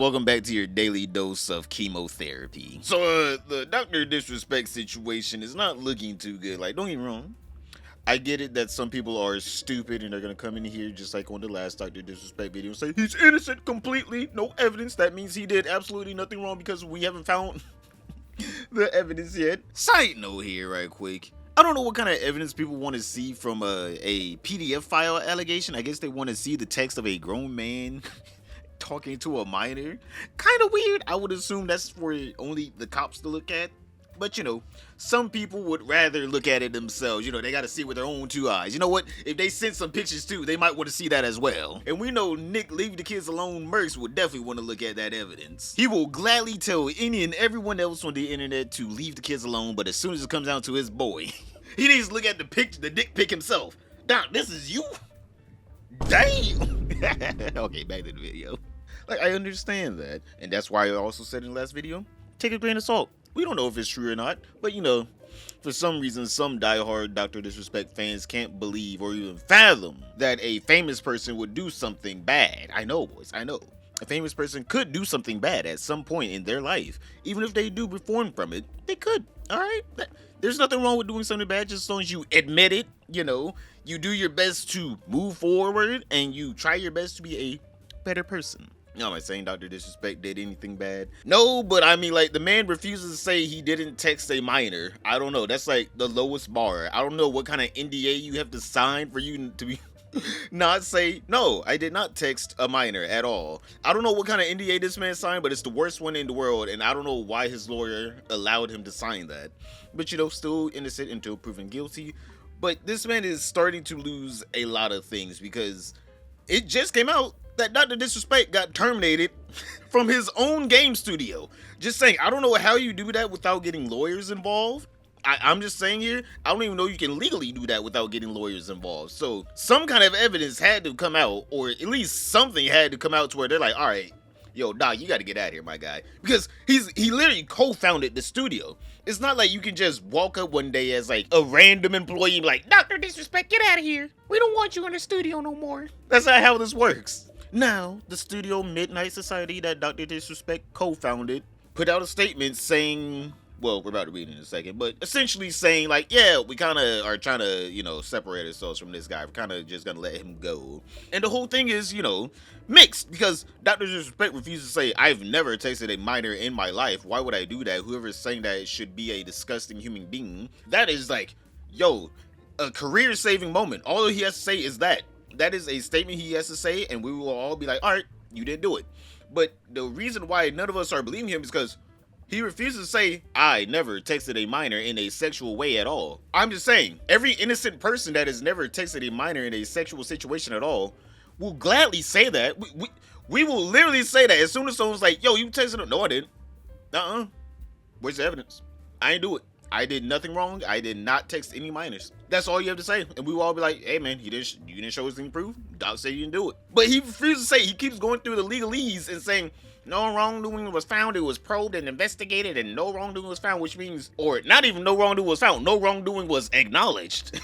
welcome back to your daily dose of chemotherapy. So, the Dr. Disrespect situation is not looking too good. Like, don't get me wrong. I get it that some people are stupid and they're gonna come in here just like on the last Dr. Disrespect video and say he's innocent completely, no evidence. That means he did absolutely nothing wrong because we haven't found the evidence yet. Side note here, right quick. I don't know what kind of evidence people want to see from a PDF file allegation. I guess they want to see the text of a grown man talking to a minor. Kind of weird. I would assume that's for only the cops to look at. But, you know, some people would rather look at it themselves. You know, they got to see it with their own two eyes. You know what? If they send some pictures too, they might want to see that as well. And we know Nick Leave the Kids Alone Mercs would definitely want to look at that evidence. He will gladly tell any and everyone else on the internet to leave the kids alone, but as soon as it comes down to his boy, he needs to look at the picture, the dick pic himself. Doc, this is you? Damn! Okay, back to the video. Like, I understand that, and that's why I also said in the last video, take a grain of salt. We don't know if it's true or not, but you know, for some reason, some diehard Dr. Disrespect fans can't believe or even fathom that a famous person would do something bad. I know, boys, I know. A famous person could do something bad at some point in their life. Even if they do reform from it, they could, alright? There's nothing wrong with doing something bad just as long as you admit it, you know. You do your best to move forward and you try your best to be a better person. Am I saying Dr. Disrespect did anything bad? No, but I mean, like, the man refuses to say he didn't text a minor. I don't know. That's like the lowest bar. I don't know what kind of NDA you have to sign for you to be not say, no, I did not text a minor at all. I don't know what kind of NDA this man signed, but it's the worst one in the world, and I don't know why his lawyer allowed him to sign that. But, you know, still innocent until proven guilty. But this man is starting to lose a lot of things because it just came out that Dr. Disrespect got terminated from his own game studio. Just saying, I don't know how you do that without getting lawyers involved. I'm just saying here, I don't even know you can legally do that without getting lawyers involved. So some kind of evidence had to come out, or at least something had to come out to where they're like, all right, yo, Doc, you got to get out of here, my guy. Because he literally co-founded the studio. It's not like you can just walk up one day as like a random employee and be like, Dr. Disrespect, get out of here. We don't want you in the studio no more. That's not how this works. Now, the studio Midnight Society that Dr. Disrespect co-founded put out a statement saying, well, we're about to read it in a second, but essentially saying like, yeah, we kind of are trying to, you know, separate ourselves from this guy. We're kind of just going to let him go. And the whole thing is, you know, mixed because Dr. Disrespect refuses to say, I've never texted a minor in my life. Why would I do that? Whoever's saying that it should be a disgusting human being. That is like, yo, a career-saving moment. All he has to say is that. That is a statement he has to say, and we will all be like, all right, you didn't do it. But the reason why none of us are believing him is because he refuses to say, I never texted a minor in a sexual way at all. I'm just saying, every innocent person that has never texted a minor in a sexual situation at all will gladly say that. We will literally say that as soon as someone's like, yo, you texted him. No, I didn't. Where's the evidence? I ain't do it. I did nothing wrong. I did not text any minors. That's all you have to say. And we will all be like, hey man, you didn't show us any proof. Doc said you didn't do it. But he refuses to say. He keeps going through the legalese and saying, no wrongdoing was found. It was probed and investigated and no wrongdoing was found, which means, or not even no wrongdoing was found. No wrongdoing was acknowledged.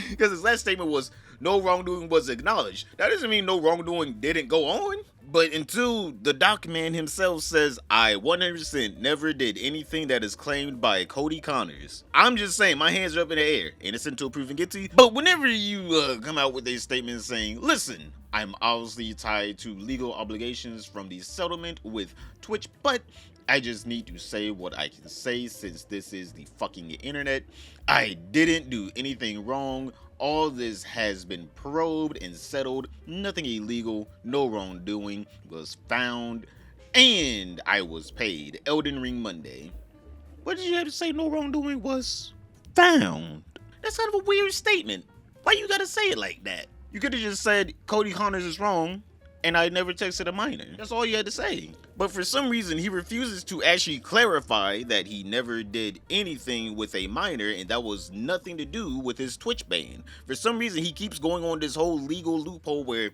Because his last statement was, no wrongdoing was acknowledged. That doesn't mean no wrongdoing didn't go on. But until the doc man himself says, I 100% never did anything that is claimed by Cody Connors. I'm just saying, my hands are up in the air. Innocent until proven guilty. But whenever you come out with a statement saying, listen, I'm obviously tied to legal obligations from the settlement with Twitch, but I just need to say what I can say since this is the fucking internet. I didn't do anything wrong. All this has been probed and settled. Nothing illegal, no wrongdoing was found, and I was paid. Elden Ring Monday. What did you have to say no wrongdoing was found? That's kind of a weird statement. Why you gotta say it like that? You could have just said Cody Connors is wrong, and I never texted a minor. That's all you had to say. But for some reason, he refuses to actually clarify that he never did anything with a minor, and that was nothing to do with his Twitch ban. For some reason, he keeps going on this whole legal loophole where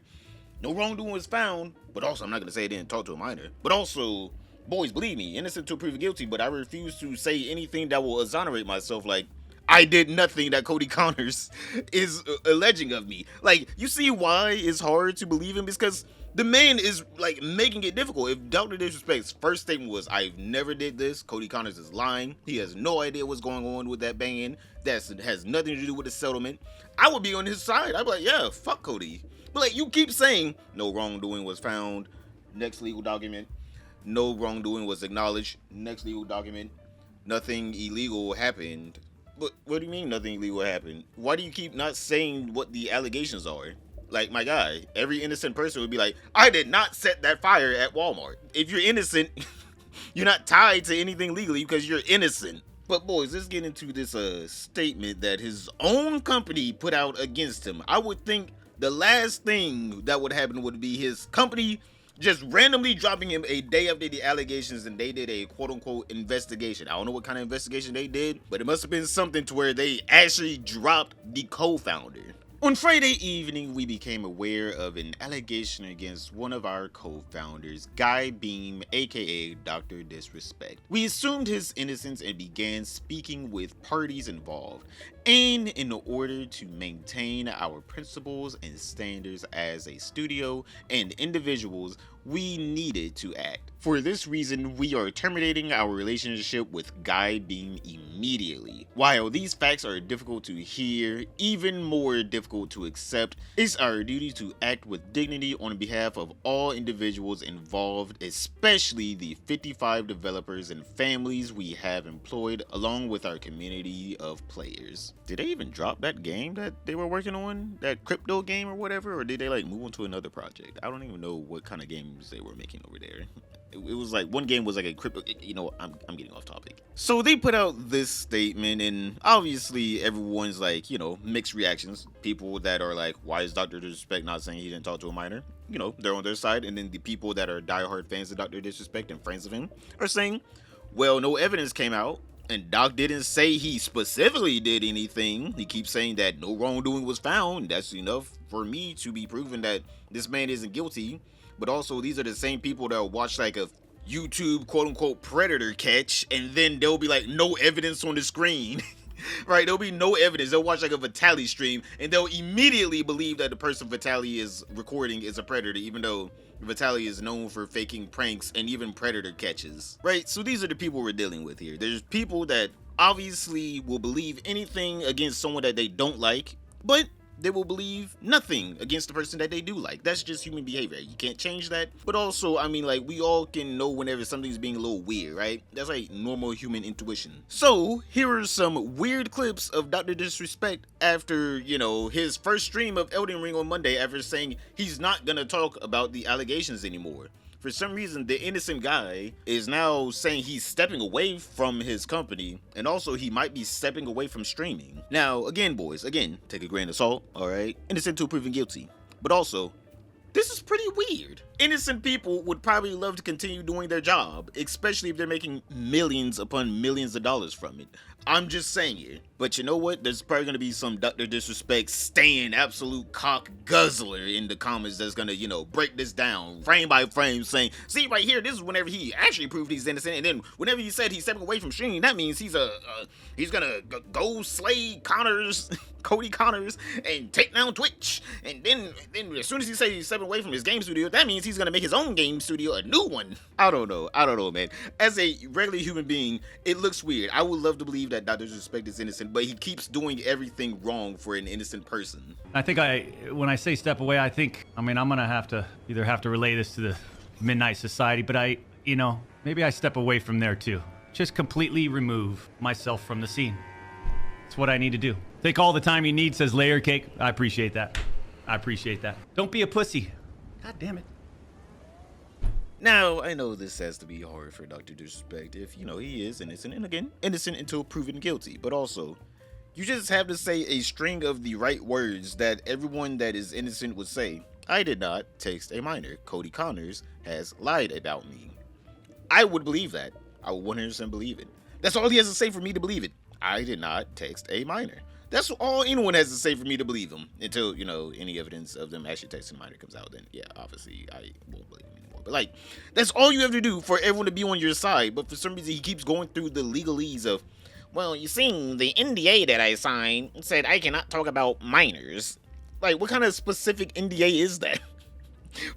no wrongdoing was found, but also, I'm not going to say I didn't talk to a minor, but also, boys, believe me, innocent until proven guilty, but I refuse to say anything that will exonerate myself, like, I did nothing that Cody Connors is alleging of me. Like, you see why it's hard to believe him? Because The man is like making it difficult. If Dr. Disrespect's first statement was, I've never did this, Cody Connors is lying, he has no idea what's going on with that band, that has nothing to do with the settlement, I would be on his side. I'd be like, yeah, fuck Cody. But like, you keep saying, no wrongdoing was found, next legal document, no wrongdoing was acknowledged, next legal document, nothing illegal happened. But what do you mean nothing illegal happened? Why do you keep not saying what the allegations are? Like, my guy, every innocent person would be like, I did not set that fire at Walmart. If you're innocent, you're not tied to anything legally because you're innocent. But boys, let's get into this statement that his own company put out against him. I would think the last thing that would happen would be his company just randomly dropping him a day after the allegations, and they did a quote-unquote investigation. I don't know what kind of investigation they did, but it must have been something to where they actually dropped the co-founder. On Friday evening, we became aware of an allegation against one of our co-founders, Guy Beam, aka Dr. Disrespect. We assumed his innocence and began speaking with parties involved, and in order to maintain our principles and standards as a studio and individuals, we needed to act. For this reason, we are terminating our relationship with Guy Beam immediately. While these facts are difficult to hear, even more difficult to accept, it's our duty to act with dignity on behalf of all individuals involved, especially the 55 developers and families we have employed, along with our community of players. Did they even drop that game that they were working on? That crypto game or whatever? Or did they like move on to another project? I don't even know what kind of games they were making over there. It was like, one game was like a crypto, you know, I'm getting off topic. So they put out this statement, and obviously everyone's like, you know, mixed reactions. People that are like, why is Dr. Disrespect not saying he didn't talk to a minor? You know, they're on their side. And then the people that are diehard fans of Dr. Disrespect and friends of him are saying, well, no evidence came out, and Doc didn't say he specifically did anything. He keeps saying that no wrongdoing was found. That's enough for me to be proven that this man isn't guilty. But also, these are the same people that will watch like a YouTube quote-unquote predator catch, and then there'll be like no evidence on the screen. Right? There'll be no evidence. They'll watch like a Vitaly stream, and they'll immediately believe that the person Vitaly is recording is a predator, even though Vitaly is known for faking pranks and even predator catches. Right? So these are the people we're dealing with here. There's people that obviously will believe anything against someone that they don't like, but they will believe nothing against the person that they do like. That's just human behavior. You can't change that. But also, I mean, like, we all can know whenever something's being a little weird, right? That's like normal human intuition. So, here are some weird clips of Dr. Disrespect after, you know, his first stream of Elden Ring on Monday, after saying he's not gonna talk about the allegations anymore. For some reason, the innocent guy is now saying he's stepping away from his company, and also he might be stepping away from streaming. Now, again, boys, take a grain of salt, alright? Innocent until proven guilty. But also, this is pretty weird. Innocent people would probably love to continue doing their job, especially if they're making millions upon millions of dollars from it. I'm just saying it. But you know what? There's probably going to be some Dr. Disrespect staying absolute cock guzzler in the comments that's going to, you know, break this down frame by frame, saying, see right here, this is whenever he actually proved he's innocent, and then whenever he said he's stepping away from streaming, that means he's gonna go slay Connors, Cody Connors, and take down Twitch. And then as soon as he says he's stepping away from his game studio, that means he's gonna make his own game studio, a new one. I don't know, man. As a regular human being, it looks weird. I would love to believe that Dr. Disrespect is innocent, but he keeps doing everything wrong for an innocent person. I think when I say step away, I'm gonna have to relay this to the Midnight Society, but maybe I step away from there too. Just completely remove myself from the scene. It's what I need to do. Take all the time you need, says Layer Cake. I appreciate that. Don't be a pussy. God damn it. Now, I know this has to be hard for Dr. Disrespect if, he is innocent, and again, innocent until proven guilty, but also, you just have to say a string of the right words that everyone that is innocent would say. I did not text a minor. Cody Connors has lied about me. I would believe that. I would 100% believe it. That's all he has to say for me to believe it. I did not text a minor. That's all anyone has to say for me to believe him. Until, any evidence of them actually texting a minor comes out, then yeah, obviously I won't believe him anymore. But that's all you have to do for everyone to be on your side. But for some reason he keeps going through the legalese of, well, you see, the NDA that I signed said I cannot talk about minors. What kind of specific NDA is that?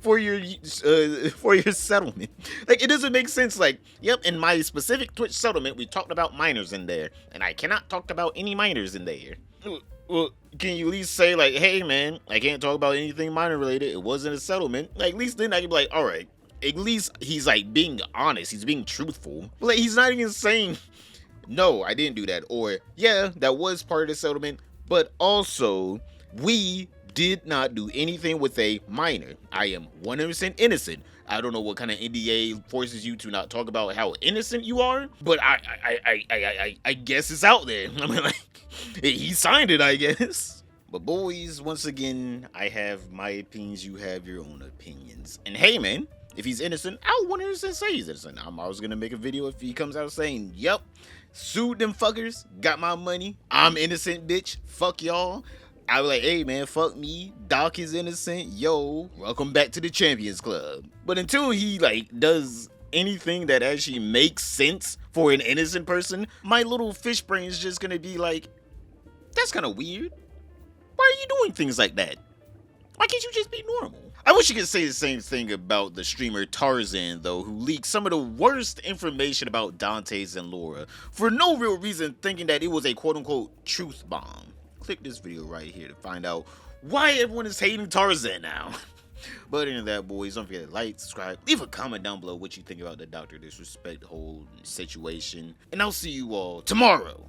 for your settlement. Like, it doesn't make sense. Like, yep, in my specific Twitch settlement, we talked about minors in there, and I cannot talk about any minors in there. Well, can you at least say, like, hey man, I can't talk about anything minor related, it wasn't a settlement? Like, at least then I can be like, all right, at least he's like being honest, he's being truthful. But like, he's not even saying, no, I didn't do that, or yeah, that was part of the settlement, but also we did not do anything with a minor. I am 100% innocent. I don't know what kind of NDA forces you to not talk about how innocent you are, but I guess it's out there. I mean, like, he signed it, I guess. But boys, once again, I have my opinions. You have your own opinions. And hey, man, if he's innocent, I'll 100% say he's innocent. I was gonna make a video if he comes out saying, "Yep, sued them fuckers, got my money. I'm innocent, bitch. Fuck y'all." I was like, hey man, fuck me. Doc is innocent. Yo, welcome back to the Champions Club. But until he like does anything that actually makes sense for an innocent person, my little fish brain is just gonna be like, that's kind of weird. Why are you doing things like that? Why can't you just be normal? I wish you could say the same thing about the streamer Tarzan, though, who leaked some of the worst information about Dante's and Laura for no real reason, thinking that it was a quote-unquote truth bomb. Click this video right here to find out why everyone is hating Tarzan now. But other than that, boys, don't forget to like, subscribe, leave a comment down below what you think about the Dr. Disrespect whole situation, and I'll see you all tomorrow